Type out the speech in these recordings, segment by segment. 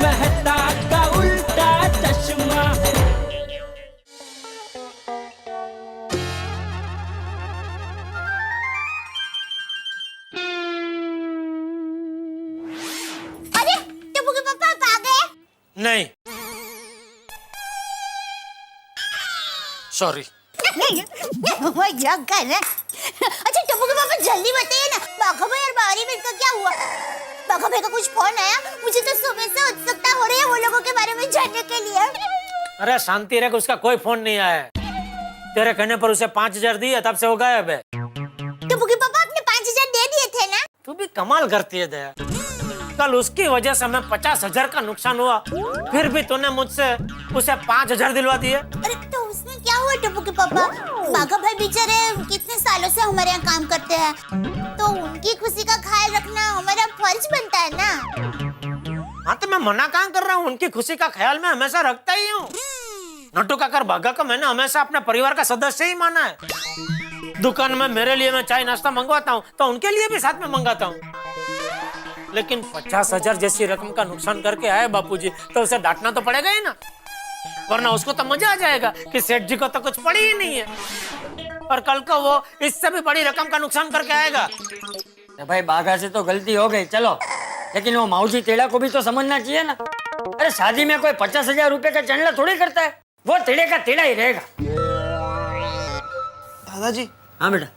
मेहता का उल्टा चश्मा। अरे टप्पू के पापा आप आ गए? नहीं, सॉरी। क्या कर रहे? अच्छा टप्पू के पापा जल्दी बताइए ना, बाघा भाई और बारी मीट का क्या हुआ? बाघा भाई का कुछ फोन आया? मुझे तो सुबह से उत्सुकता हो रही है वो लोगों के बारे में जानने के लिए। अरे शांति रख, उसका कोई फोन नहीं आया है। तेरे कहने पर उसे 5,000 दिए, तब से वो गायब है। टप्पू के पापा आपने 5,000 दे दिए थे ना? तू भी कमाल करती है दया। कल उसकी वजह से हमें 50,000 का नुकसान हुआ, फिर भी तूने मुझसे उसे 5,000 दिलवा दिए। अरे तो उसमें क्या हुआ टप्पू के पापा? बाघा भाई बेचारे कितने सालों से हमारे यहाँ काम करते हैं, तो उनकी खुशी का ख्याल रखना हमारा फर्ज बनता है ना। हाँ तो मैं मना कहाँ कर रहा हूँ, उनकी खुशी का ख्याल मैं हमेशा रखता ही हूँ। नट्टू काकर बाघा को मैंने हमेशा अपने परिवार का सदस्य ही माना है। दुकान में मेरे लिए मैं चाय नाश्ता मंगवाता हूँ तो उनके लिए भी साथ में मंगाता हूँ। लेकिन 50,000 जैसी रकम का नुकसान करके आए बापूजी, तो उसे डांटना तो पड़ेगा ही ना, वरना उसको तो मजा आ जाएगा कि सेठ जी को तो कुछ पड़ी ही नहीं है, और कल को वो इससे भी बड़ी रकम का नुकसान करके आएगा। भाई बाघा से तो गलती हो गई चलो, लेकिन वो माऊजी टेढ़ा को भी तो समझना चाहिए ना। अरे शादी में कोई 50,000 रुपए का चंडला थोड़ी करता है, वो टेढ़े का टेढ़ा ही रहेगा। दादाजी। हाँ बेटा।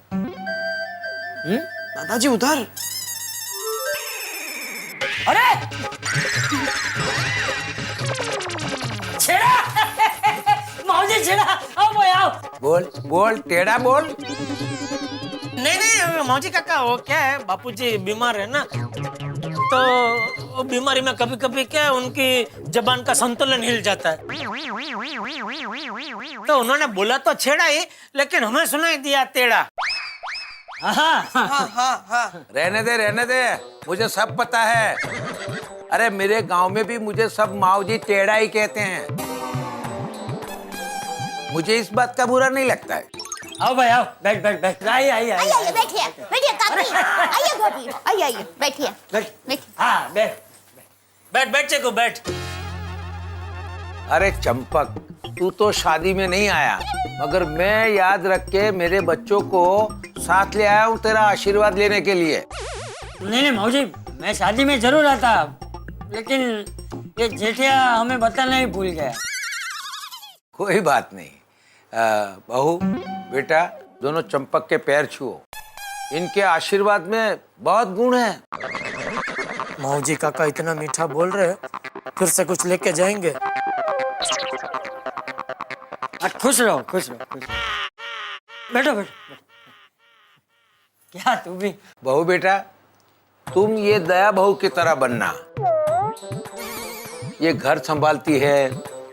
दादाजी उधर। अरे छेड़ा माऊजी छेड़ा, आओ भाई आओ। बोल बोल टेढ़ा बोल। नहीं नहीं मौजी काका, वो क्या है बापूजी बीमार है ना, तो वो बीमारी में कभी कभी क्या है उनकी जबान का संतुलन हिल जाता है, तो उन्होंने बोला तो छेड़ा ही, लेकिन हमें सुनाई दिया टेढ़ा। रहने दे, मुझे सब पता है। अरे मेरे गांव में भी मुझे सब माऊजी टेढ़ा ही कहते हैं, मुझे इस बात का बुरा नहीं लगता है। आओ भाई आओ, बैठ बैठ बैठ, आइए आइए आइए आइए बैठिए बैठिए काकी, आइए भाभी आइए आइए बैठिए बैठिए। हाँ बैठ बैठ बैठ चेको बैठ। अरे चंपक, तू तो शादी में नहीं आया, मगर मैं याद रख के मेरे बच्चों को साथ ले आया हूँ तेरा आशीर्वाद लेने के लिए। नहीं नहीं माऊजी, मैं शादी में जरूर आता, लेकिन ये जेठिया हमें बताना ही भूल गया। कोई बात नहीं। बहू बेटा दोनों चंपक के पैर छुओ, इनके आशीर्वाद में बहुत गुण है। मौजी काका इतना मीठा बोल रहे, फिर से कुछ लेके जाएंगे। खुश रहो खुश रहो, खुश रहो। बैठो बैठो। क्या तू भी? बहू बेटा तुम ये दया बहू की तरह बनना, ये घर संभालती है,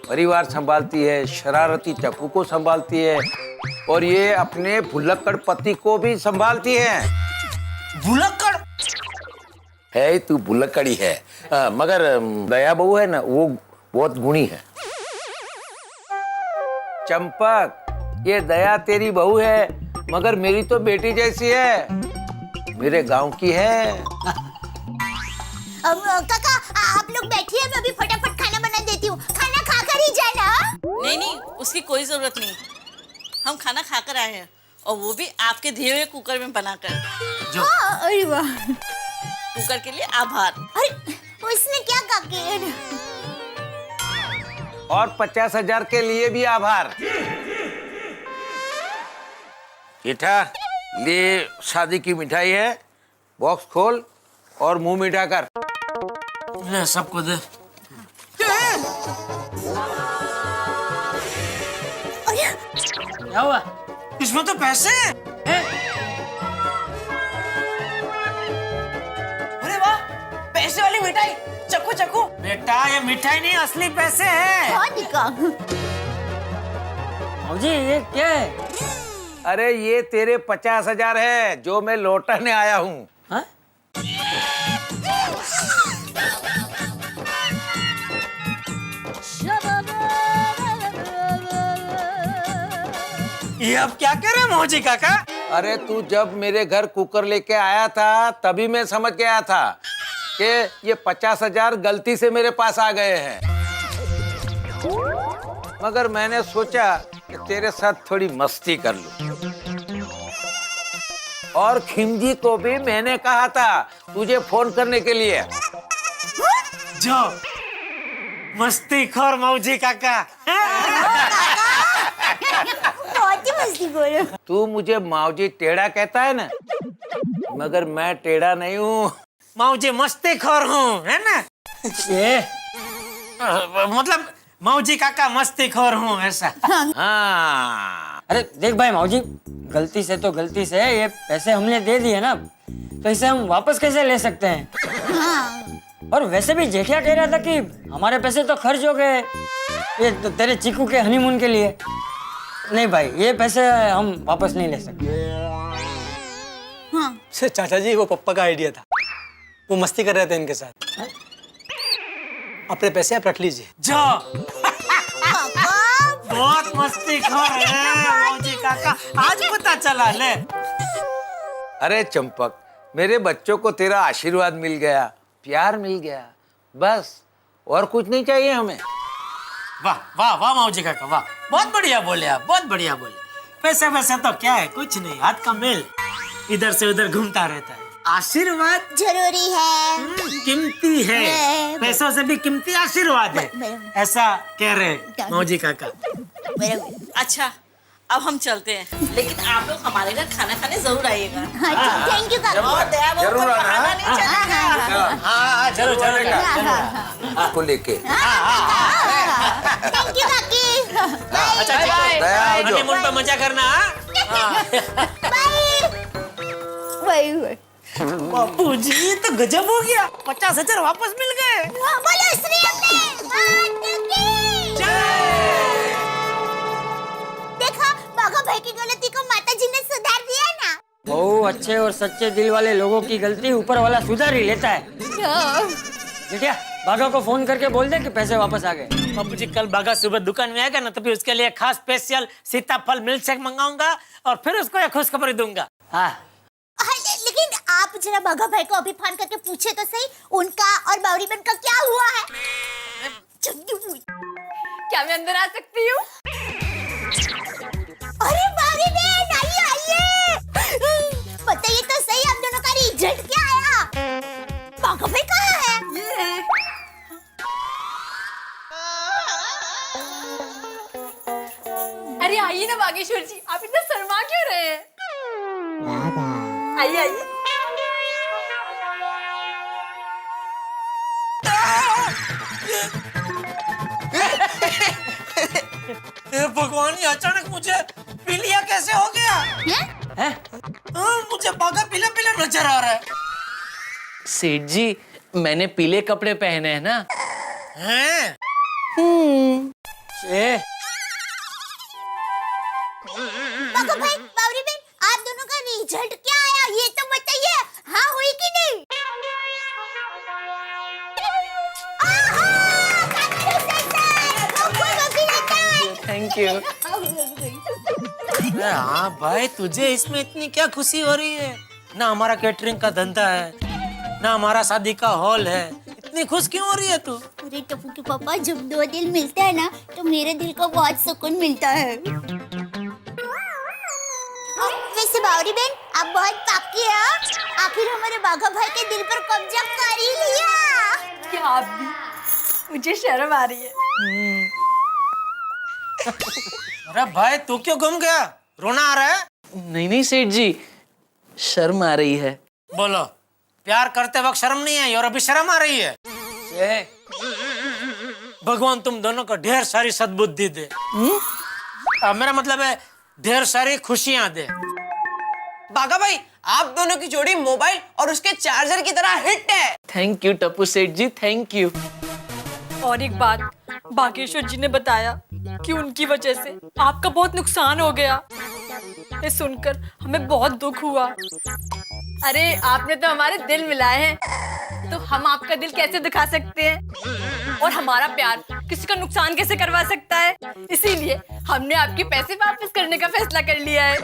परिवार संभालती है, शरारती टप्पू को संभालती है, और ये अपने भुलक्कड़ पति को भी संभालती है। भुलक्कड़ है तू भुलक्कड़ी है, मगर दया बहू है ना वो बहुत गुणी है। चंपक ये दया तेरी बहू है, मगर मेरी तो बेटी जैसी है, मेरे गांव की है। काका आप लोग बैठिए, मैं अभी फटाफट खाना बना देती हूँ, खाना खाकर ही जाना। नहीं नहीं उसकी कोई जरूरत नहीं, हम खाना खाकर आए हैं, और वो भी आपके दिए हुए कुकर में बनाकर। अरे वाह, कुकर के लिए आभार। अरे उसमें क्या काकी? और 50,000 के लिए भी आभार। बेटा ले शादी की मिठाई है, बॉक्स खोल और मुंह मीठा कर। ले सबको दे। क्या हुआ? इसमें तो पैसे हैं। अरे वाह, पैसे वाली मिठाई, चखो चखो। बेटा ये मिठाई नहीं, असली पैसे हैं। हाँ दिखा। माऊजी ये क्या है? अरे ये तेरे 50,000 है जो मैं लौटाने आया हूँ। हाँ? ये अब क्या कह रहे मौजी काका? अरे तू जब मेरे घर कुकर लेके आया था तभी मैं समझ गया था कि ये 50,000 गलती से मेरे पास आ गए हैं, मगर मैंने सोचा कि तेरे साथ थोड़ी मस्ती कर लूं। और खिमजी को भी मैंने कहा था तुझे फोन करने के लिए। जो मस्ती खोर मौजी काका। बहुत ही मस्ती बोलो। तू मुझे माऊजी टेढ़ा कहता है ना, मगर मैं टेढ़ा नहीं हूँ। मौजी मस्ती खोर हूँ, है ना? ये मतलब मौजी काका मस्ती खोर हूँ, ऐसा। हाँ, अरे देख भाई माऊजी, गलती से तो गलती से ये पैसे हमने दे दिए ना, तो इसे हम वापस कैसे ले सकते हैं? और वैसे भी जेठिया कह रहा था कि हमारे पैसे तो खर्च हो गए ये तो तेरे चीकू के हनीमून के लिए। नहीं भाई, ये पैसे हम वापस नहीं ले सकते। चाचा जी वो पप्पा का आइडिया था, वो मस्ती कर रहे थे इनके साथ। अपने पैसे आप रख लीजिए। जो बहुत मस्ती खोर है मौजी काका, आज पता चला ले। अरे चंपक, मेरे बच्चों को तेरा आशीर्वाद मिल गया, प्यार मिल गया, बस और कुछ नहीं चाहिए हमें। वाह वाह वाह मौजी काका, वाह, बहुत बढ़िया बोले आप, बहुत बढ़िया बोले। पैसे वैसे तो क्या है, कुछ नहीं, हाथ का मेल इधर से उधर घूमता रहता है। आशीर्वाद जरूरी है, कीमती है, पैसों से भी कीमती आशीर्वाद है, ऐसा कह रहे मौजी काका। अच्छा अब हम चलते हैं, लेकिन आप लोग हमारे घर खाना खाने जरूर आइएगा। थैंक यू काका। और दया बहू जरूर को आना। खाना नहीं चलेगा। हाँ जरूर जरूर। आपको लेके। थैंक यू काकी। अच्छा दया आओ जो। हनीमून पे मजा करना। बाय। बापू जी तो गजब हो गया, 50,000 वापस मिल गए। बोलो श्री देखा, बाघा भाई की गलती को माताजी ने सुधार दिया ना। बहुत अच्छे और सच्चे दिल वाले लोगों की गलती ऊपर वाला सुधार ही लेता है। जेठिया, बाघा को फोन करके बोल दे कि पैसे वापस आ गए। बापू जी कल बाघा सुबह दुकान में आएगा ना, तभी उसके लिए खास स्पेशल सीताफल मिल्क शेक मंगाऊंगा और फिर उसको एक खुशखबरी दूंगा। हाँ लेकिन आप जरा बाघा भाई को अभी फोन करके पूछे तो सही, उनका और बावरी बहन का क्या हुआ है। क्या मैं अंदर आ सकती हूँ? अरे बावरी बहन आइए आइए, बताइए तो सही आप दोनों का रिजल्ट क्या आया? बाघा भाई कहाँ है? अरे आइए ना बागेश्वर जी, आप इतना शर्मा क्यों रहे हैं? आइए आइए। भगवान, ये अचानक मुझे पीलिया कैसे हो गया? है? मुझे बाघा पीला पीला नजर आ रहा है। सेठ जी, मैंने पीले कपड़े पहने हैं ना। हैं? ए, बाघा भाई, बावरी बहन, आप दोनों का रिजल्ट क्या आया ये तो बताइए। हाँ हुई कि नहीं? Thank you. अरे हाँ भाई, तुझे इसमें इतनी क्या खुशी हो रही है? ना हमारा कैटरिंग का धंधा है, ना हमारा शादी का हॉल है, इतनी खुश क्यों हो रही है तू? अरे टप्पू के पापा, जब दो दिल मिलते हैं ना तो मेरे दिल को बहुत सुकून मिलता है। वैसे बावरी बहन, आप बहुत पाकी हैं। आखिर हमारे बाघा भाई के दिल पर कब्जा कर ही लिया। क्या आप भी? मुझे शर्म आ रही है। अरे भाई, तू क्यों गुम गया? रोना आ रहा है? नहीं नहीं सेठ जी, शर्म आ रही है। बोलो, प्यार करते वक्त शर्म नहीं आई और अभी शर्म आ रही है? ए, भगवान तुम दोनों को ढेर सारी सद्बुद्धि दे। मेरा मतलब है ढेर सारी खुशियां दे। बाघा भाई, आप दोनों की जोड़ी मोबाइल और उसके चार्जर की तरह हिट है। Thank you Tappu Seth ji, thank you. और एक बात, बागेश्वर जी ने बताया कि उनकी वजह से आपका बहुत नुकसान हो गया। ये सुनकर हमें बहुत दुख हुआ। अरे आपने तो हमारे दिल मिलाए हैं, तो हम आपका दिल कैसे दिखा सकते हैं? और हमारा प्यार किसी का नुकसान कैसे करवा सकता है? इसीलिए हमने आपके पैसे वापस करने का फैसला कर लिया है।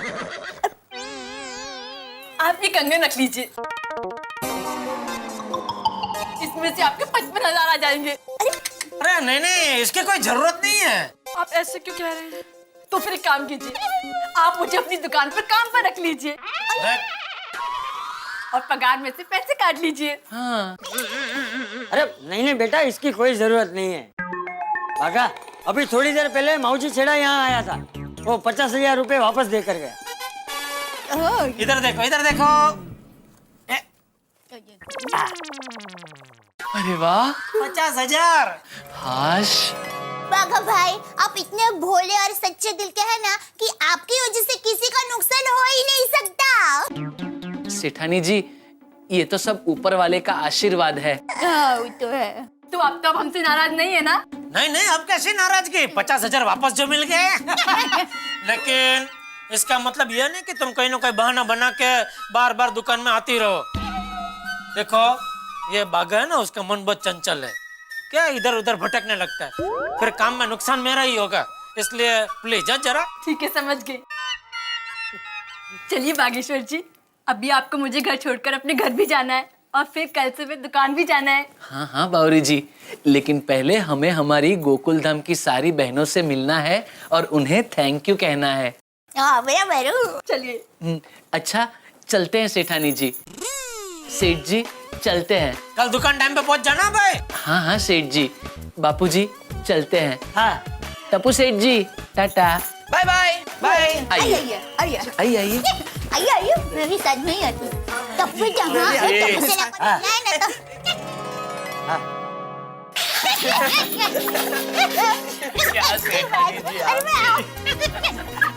आप ये कंगन रख लीजिए। इसमें से आपके 55,000 आ जाएंगे। अरे नहीं नहीं, इसकी कोई जरूरत नहीं है। आप ऐसे क्यों कह रहे हैं? तो फिर एक काम कीजिए, आप मुझे अपनी दुकान पर काम पर रख लीजिए और पगार में से पैसे काट लीजिए। हाँ। अरे नहीं नहीं बेटा, इसकी कोई जरूरत नहीं है। भागा, अभी थोड़ी देर पहले माऊजी छेड़ा यहाँ आया था, वो 50,000 रुपए वापस देकर गया। इधर देखो, इधर देखो। अरे वाह, 50,000। हाश। बाघा भाई, आप इतने भोले और सच्चे दिल के हैं ना कि आपकी वजह से किसी का नुकसान हो ही नहीं सकता। सेठानी जी, ये तो सब ऊपर वाले का आशीर्वाद है। हाँ, वो तो है। तो आप तो अब हमसे नाराज नहीं है ना? नहीं नहीं, अब कैसी नाराजगी, 50,000 वापस जो मिल गए। लेकिन इसका मतलब यह नहीं कि तुम कहीं ना कहीं बहाना बना के बार बार दुकान में आती रहो। देखो, ये बाघा है ना, उसका मन बहुत चंचल है, क्या इधर उधर भटकने लगता है, फिर काम में नुकसान मेरा ही होगा, इसलिए प्लीज जरा। ठीक है, समझ गई। चलिए बागेश्वर जी, अभी आपको मुझे घर छोड़कर अपने घर भी जाना है और फिर कल सुबह दुकान भी जाना है। हाँ हाँ बावरी जी, लेकिन पहले हमें हमारी गोकुल धाम की सारी बहनों से मिलना है और उन्हें थैंक यू कहना है। चलिए। अच्छा, चलते हैं सेठानी जी। सेठ जी, चलते हैं। कल दुकान टाइम पे पहुंच जाना भाई। हाँ हाँ सेठ जी। बापू जी, चलते हैं। हाँ, Tappu Seth ji, tata. Bye bye bye. आइए आइए आइए आइए। आइए आइए, मैं भी साथ में ही आती हूँ। टप्पू जहाँ है, टप्पू से ना कोई है ना क्या सेठानी जी आप?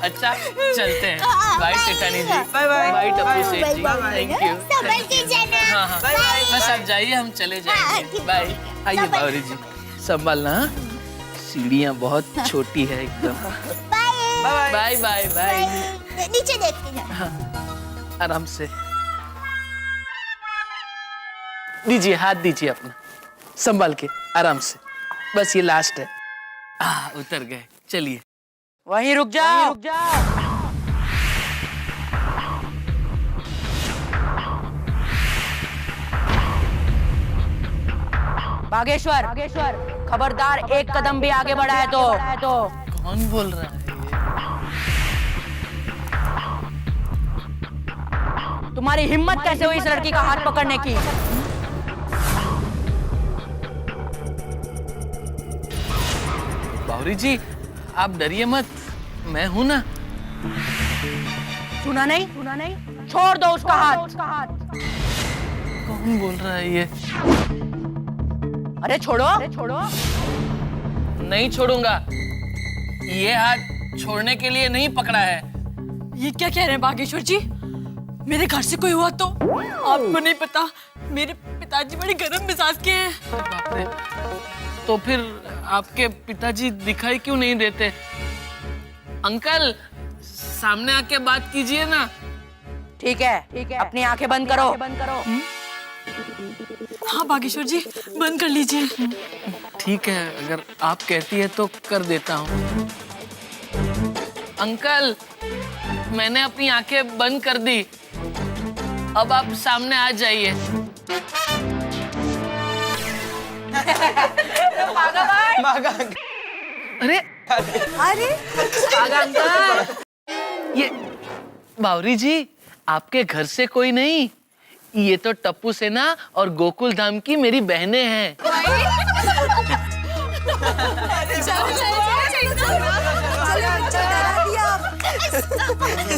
अच्छा, चलते हैं। Bye Sethani ji. Bye bye. Bye Tappu Seth ji, thank you. संभल के जाना। हाँ हाँ, बाय। बस आप जाइए, हम चले हाँ, जाएंगे। ठीक है, बाय। ठीक है। आइए संभल- बावरी जी, संभालना। हाँ? सीढ़ियाँ बहुत छोटी है एकदम। Bye bye bye bye. नीचे देख के जाना। आराम से दीजिए, हाथ दीजिए अपना, संभाल के, आराम से। बस ये लास्ट है। उतर गए, चलिए। वहीं रुक जाओ। बागेश्वर, खबरदार, एक कदम भी आगे बढ़ा है तो। कौन बोल रहा है तुम्हारी हिम्मत कैसे हुई इस लड़की का हाथ पकड़ने की? बावरी जी, आप डरिए मत, मैं हूं ना। सुना नहीं? छोड़ दो उसका हाथ। कौन बोल रहा है ये? अरे छोड़ो। नहीं छोड़ूंगा। ये हाथ छोड़ने के लिए नहीं पकड़ा है। ये क्या कह रहे हैं बागेश्वर जी? मेरे घर से कोई हुआ तो? आपको नहीं पता, मेरे पिताजी बड़े गर्म मिजाज के हैं। बाप रे, तो फिर आपके पिताजी दिखाई क्यों नहीं देते? अंकल, सामने आके बात कीजिए ना। ठीक है, अपनी आंखें बंद करो। हाँ बागेश्वर जी, बंद कर लीजिए। ठीक है, अगर आप कहती है तो कर देता हूँ। अंकल, मैंने अपनी आंखें बंद कर दी, अब आप सामने आ जाइए। अरे अंकल, ये बावरी जी, आपके घर से कोई नहीं, ये तो टप्पू सेना और गोकुल धाम की मेरी बहनें हैं।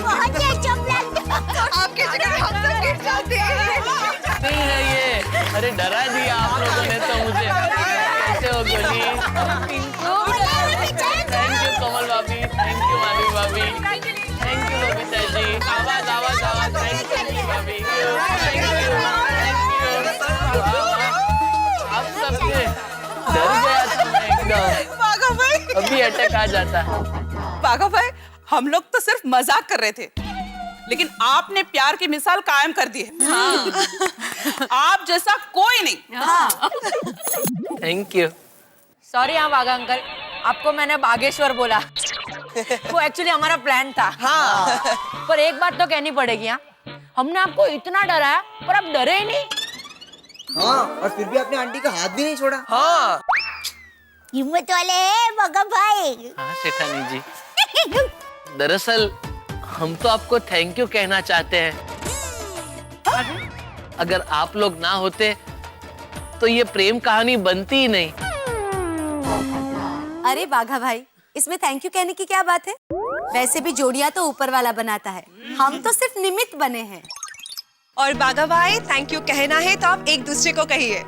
बहुत ही अच्छा प्लान था। आपके चक्कर हम सब गिर जाते हैं। नहीं है ये, अरे डरा दिया आप लोगों ने तो मुझे। कैसे हो गोली? थैंक यू कमल भाभी, थैंक यू मामी भाभी, थैंक यू बबीता जी। आवाज आवाज आवाज, थैंक यू भाभी, थैंक यू। आप सबके डर गया था मैं एकदम। बाघा भाई, अभी अटैक आ जाता। बाघा भाई, हम लोग तो सिर्फ मजाक कर रहे थे, लेकिन आपने प्यार की मिसाल कायम कर दी है। आप जैसा कोई नहीं। Thank you. सॉरी हाँ बाघा अंकल, आपको मैंने बागेश्वर बोला। वो एक्चुअली हमारा प्लान था। पर एक बात तो कहनी पड़ेगी, हाँ, हमने आपको इतना डराया पर आप डरे ही नहीं। हाँ, और फिर भी आपने आंटी का हाथ भी नहीं छोड़ा। हाँ हिम्मत वाले हैं बाघा भाई। हाँ सेठानी जी, दरअसल हम तो आपको थैंक यू कहना चाहते हैं। अगर आप लोग ना होते तो ये प्रेम कहानी बनती ही नहीं। अरे बाघा भाई, इसमें थैंक यू कहने की क्या बात है? वैसे भी जोड़ियां तो ऊपर वाला बनाता है, हम तो सिर्फ निमित्त बने हैं। और बाघा भाई, थैंक यू कहना है तो आप एक दूसरे को कहिए,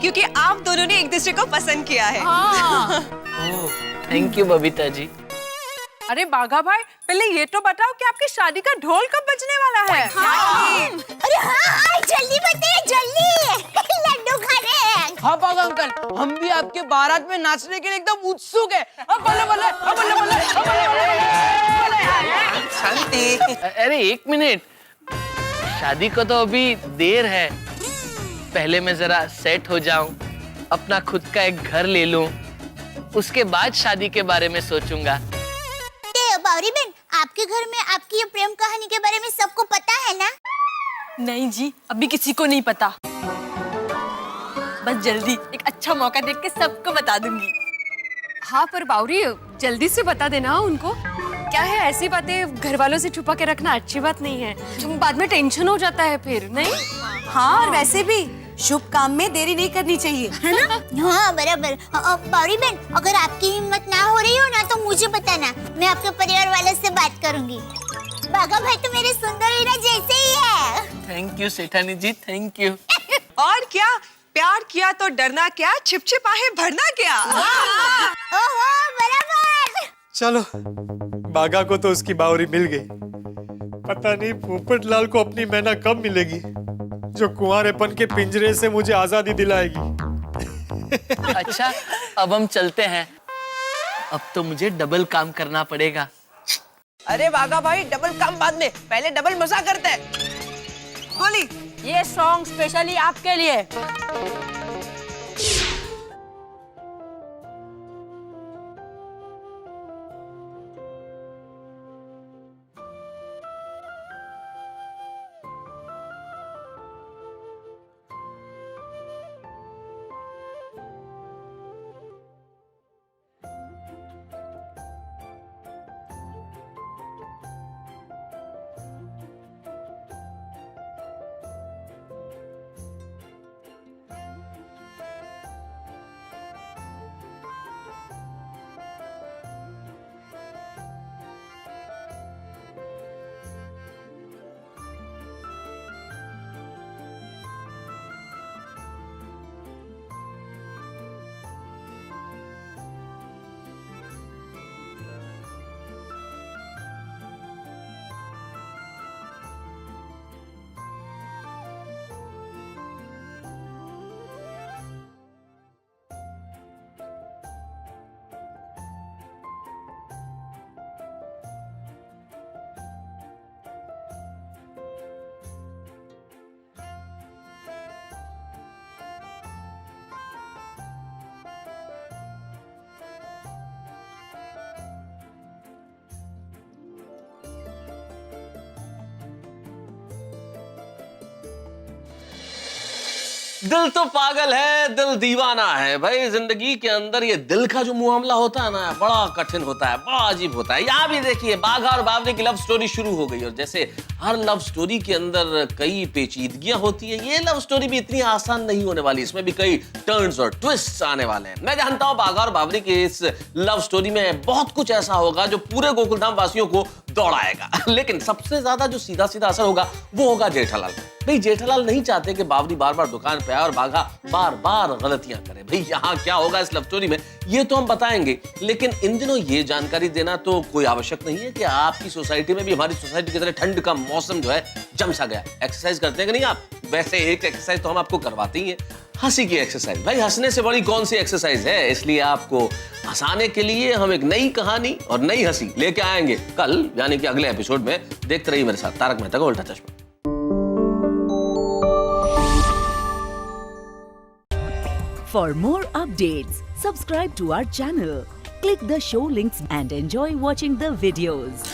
क्योंकि आप दोनों ने एक दूसरे को पसंद किया है। Thank you Babita ji. अरे बाघा भाई, पहले ये तो बताओ कि आपकी शादी का ढोल कब बजने वाला है? अरे हाँ, जल्दी बताइए जल्दी। लड्डू खाने हैं। हाँ बाघा अंकल, हम भी आपके बारात में नाचने के लिए एकदम उत्सुक है। बल्ले बल्ले, बल्ले बल्ले। शांति। अरे एक मिनट, शादी को तो अभी देर है। पहले मैं जरा सेट हो जाऊं, अपना खुद का एक घर ले लूं, उसके बाद शादी के बारे में सोचूंगा। बावरी बहन, आपके घर में आपकी ये प्रेम कहानी के बारे में सबको पता है ना? नहीं जी, अभी किसी को नहीं पता। बस जल्दी एक अच्छा मौका देख के सबको बता दूंगी। हाँ पर बावरी, जल्दी से बता देना उनको। क्या है, ऐसी बातें घर वालों से छुपा के रखना अच्छी बात नहीं है, बाद में टेंशन हो जाता है फिर। नहीं? हाँ, और वैसे भी शुभ काम में देरी नहीं करनी चाहिए, है ना? हाँ बराबर। बावरी बहन, अगर आपकी हिम्मत ना हो रही हो ना तो मुझे बताना, मैं आपके परिवार वालों से बात करूंगी। बाघा भाई तो मेरे सुंदर हीरा जैसे ही है। थैंक यू सेठानी जी, थैंक यू। और क्या, प्यार किया तो डरना क्या, छिपछिपाहे भरना क्या। ओहो बराबर। चलो, बाघा को तो उसकी बावरी मिल गई। पता नहीं पोपट लाल को अपनी मैना कब मिलेगी, जो कुंवारेपन के पिंजरे से मुझे आजादी दिलाएगी। अच्छा, अब हम चलते हैं। अब तो मुझे डबल काम करना पड़ेगा। अरे बाघा भाई, डबल काम बाद में, पहले डबल मजा करते हैं। बोली, ये सॉन्ग स्पेशली आपके लिए। दिल तो पागल है, दिल दीवाना है भाई। जिंदगी के अंदर ये दिल का जो मामला होता है ना, बड़ा कठिन होता है, बड़ा अजीब होता है। यहाँ भी देखिए, बाघा और बावरी की लव स्टोरी शुरू हो गई, और जैसे हर लव स्टोरी के अंदर कई पेचीदगियां होती है, ये लव स्टोरी भी इतनी आसान नहीं होने वाली। इसमें भी कई टर्न्स और ट्विस्ट आने वाले हैं। मैं जानता हूँ बाघा और बावरी की इस लव स्टोरी में बहुत कुछ ऐसा होगा जो पूरे गोकुलधाम वासियों को दौड़ाएगा। लेकिन सबसे ज्यादा जो सीधा सीधा असर होगा वो होगा जेठालाल। भाई जेठालाल नहीं चाहते कि बावरी बार बार दुकान पे आए और बाघा बार बार गलतियां करे। भाई यहाँ क्या होगा इस लव स्टोरी में, ये तो हम बताएंगे, लेकिन इन दिनों ये जानकारी देना तो कोई आवश्यक नहीं है कि आपकी सोसाइटी में भी हमारी सोसाइटी की तरह ठंड का मौसम जो है जम सा गया। एक्सरसाइज करते हैं कि नहीं आप? वैसे एक एक्सरसाइज तो हम आपको करवाते ही हैं, हंसी की एक्सरसाइज। भाई हंसने से बड़ी कौन सी एक्सरसाइज है, इसलिए आपको हंसाने के लिए हम एक नई कहानी और नई हंसी लेके आएंगे कल, यानी कि अगले एपिसोड में। देखते रहिए मेरे साथ तारक मेहता का उल्टा चश्मा। For more updates, subscribe to our channel, click the show links and enjoy watching the videos.